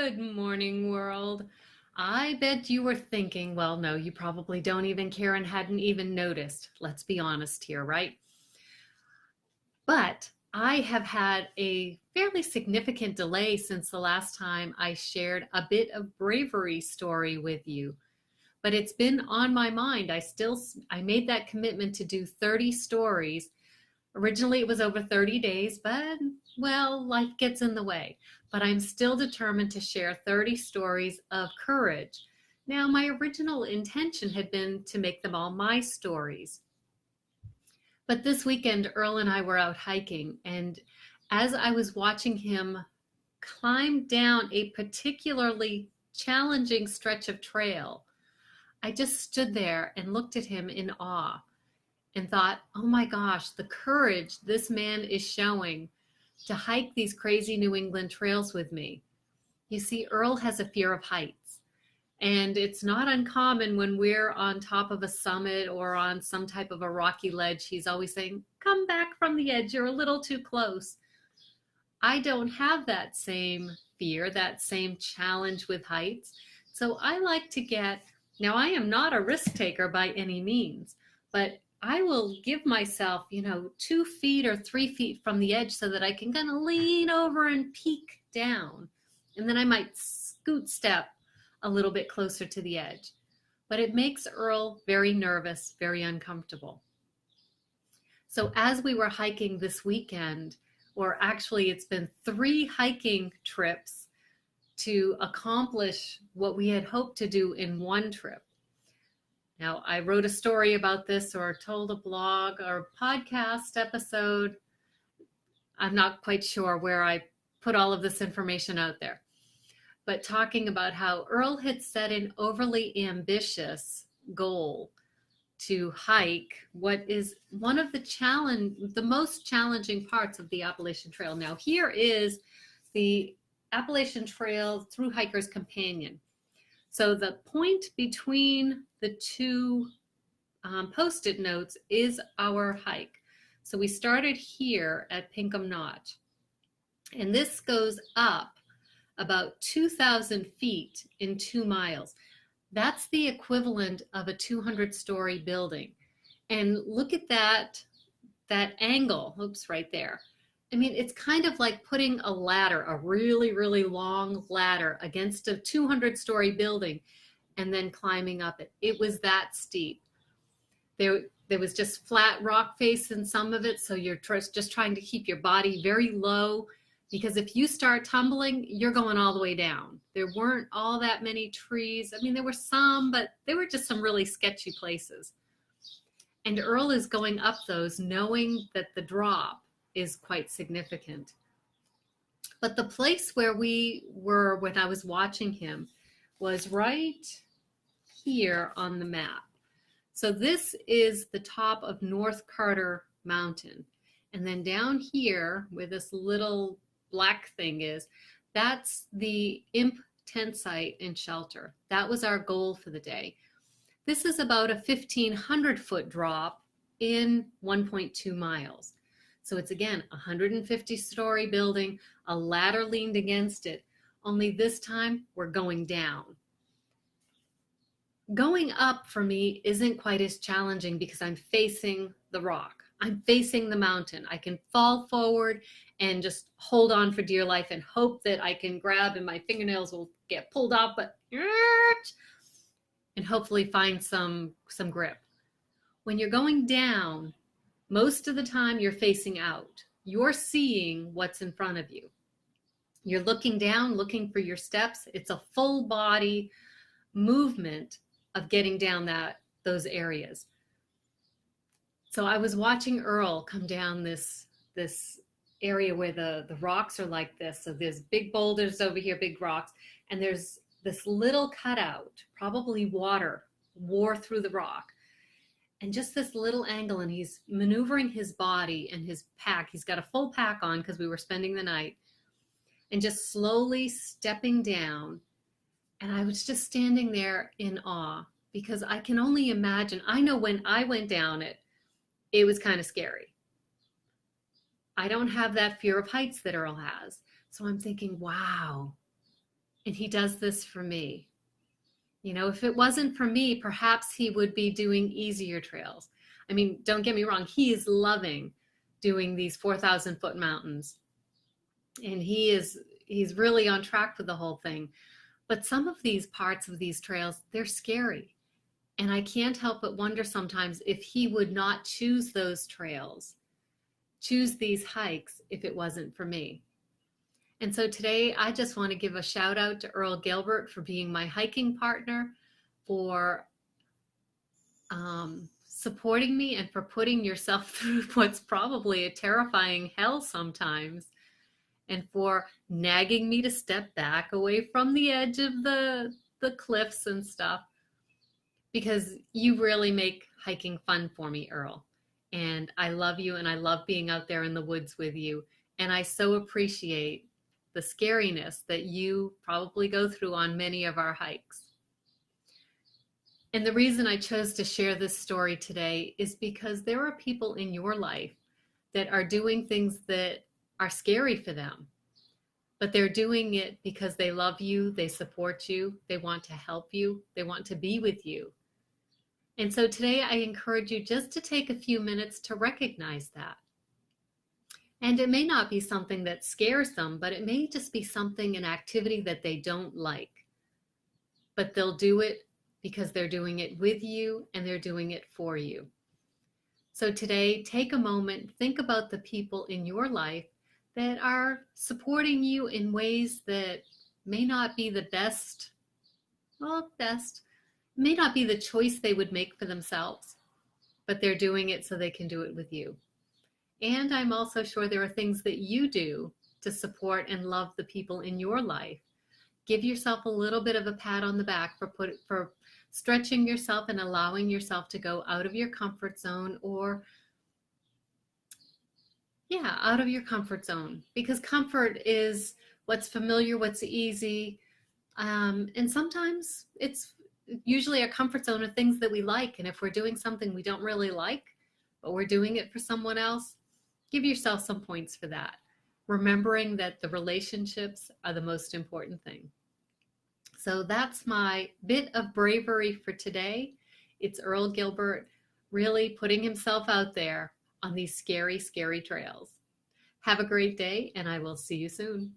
Good morning, world. I bet you were thinking, well, no, you probably don't even care and hadn't even noticed. Let's be honest here, right? But I have had a fairly significant delay since the last time I shared a bit of bravery story with you. But it's been on my mind. I made that commitment to do 30 stories. Originally, it was over 30 days, but well, life gets in the way. But I'm still determined to share 30 stories of courage. Now, my original intention had been to make them all my stories. But this weekend, Earl and I were out hiking, and as I was watching him climb down a particularly challenging stretch of trail, I just stood there and looked at him in awe and thought, oh my gosh, the courage this man is showing to hike these crazy New England trails with me. You see, Earl has a fear of heights, and it's not uncommon when we're on top of a summit or on some type of a rocky ledge. He's always saying, come back from the edge, you're a little too close. I don't have that same fear, that same challenge with heights. So I like to now I am not a risk taker by any means, but I will give myself, 2 feet or 3 feet from the edge so that I can kind of lean over and peek down. And then I might scoot step a little bit closer to the edge. But it makes Earl very nervous, very uncomfortable. So as we were hiking this weekend, or actually it's been 3 hiking trips to accomplish what we had hoped to do in one trip. Now, I wrote a story about this or told a blog or podcast episode. I'm not quite sure where I put all of this information out there, but talking about how Earl had set an overly ambitious goal to hike what is one of the most challenging parts of the Appalachian Trail. Now, here is the Appalachian Trail Through Hiker's Companion. So the point between the two post-it notes is our hike. So we started here at Pinkham Notch, and this goes up about 2,000 feet in 2 miles. That's the equivalent of a 200-story building. And look at that angle. Oops, right there. I mean, it's kind of like putting a ladder, a really, really long ladder against a 200-story building and then climbing up it. It was that steep. There was just flat rock face in some of it, so you're just trying to keep your body very low, because if you start tumbling, you're going all the way down. There weren't all that many trees. I mean, there were some, but they were just some really sketchy places. And Earl is going up those knowing that the drop is quite significant. But the place where we were when I was watching him was right here on the map. So this is the top of North Carter Mountain. And then down here where this little black thing is, that's the Imp tent site and shelter. That was our goal for the day. This is about a 1,500-foot drop in 1.2 miles. So it's again a 150-story building, a ladder leaned against it, only this time we're going down. Going up for me isn't quite as challenging because I'm facing the rock. I'm facing the mountain. I can fall forward and just hold on for dear life and hope that I can grab and my fingernails will get pulled off, but and hopefully find some grip. When you're going down, most of the time you're facing out. You're seeing what's in front of you. You're looking down, looking for your steps. It's a full body movement of getting down those areas. So I was watching Earl come down this area where the rocks are like this. So there's big boulders over here, big rocks, and there's this little cutout, probably water wore through the rock. And just this little angle, and he's maneuvering his body and his pack. He's got a full pack on because we were spending the night, and just slowly stepping down. And I was just standing there in awe because I can only imagine. I know when I went down it was kind of scary. I don't have that fear of heights that Earl has. So I'm thinking, wow, And he does this for me. You know, if it wasn't for me, perhaps he would be doing easier trails. I mean, don't get me wrong, he is loving doing these 4,000-foot mountains. And he's really on track with the whole thing. But some of these parts of these trails, they're scary. And I can't help but wonder sometimes if he would not choose those trails, choose these hikes if it wasn't for me. And so today I just want to give a shout out to Earl Gilbert for being my hiking partner, for supporting me, and for putting yourself through what's probably a terrifying hell sometimes, and for nagging me to step back away from the edge of the cliffs and stuff, because you really make hiking fun for me, Earl. And I love you, and I love being out there in the woods with you. And I so appreciate the scariness that you probably go through on many of our hikes. And the reason I chose to share this story today is because there are people in your life that are doing things that are scary for them, but they're doing it because they love you, they support you, they want to help you, they want to be with you. And so today I encourage you just to take a few minutes to recognize that. And it may not be something that scares them, but it may just be something, an activity that they don't like. But they'll do it because they're doing it with you and they're doing it for you. So today, take a moment, think about the people in your life that are supporting you in ways that may not be the best, may not be the choice they would make for themselves, but they're doing it so they can do it with you. And I'm also sure there are things that you do to support and love the people in your life. Give yourself a little bit of a pat on the back for stretching yourself and allowing yourself to go out of your comfort zone, or out of your comfort zone, because comfort is what's familiar, what's easy. And sometimes it's usually a comfort zone of things that we like. And if we're doing something we don't really like, but we're doing it for someone else, give yourself some points for that, remembering that the relationships are the most important thing. So that's my bit of bravery for today. It's Earl Gilbert really putting himself out there on these scary, scary trails. Have a great day, and I will see you soon.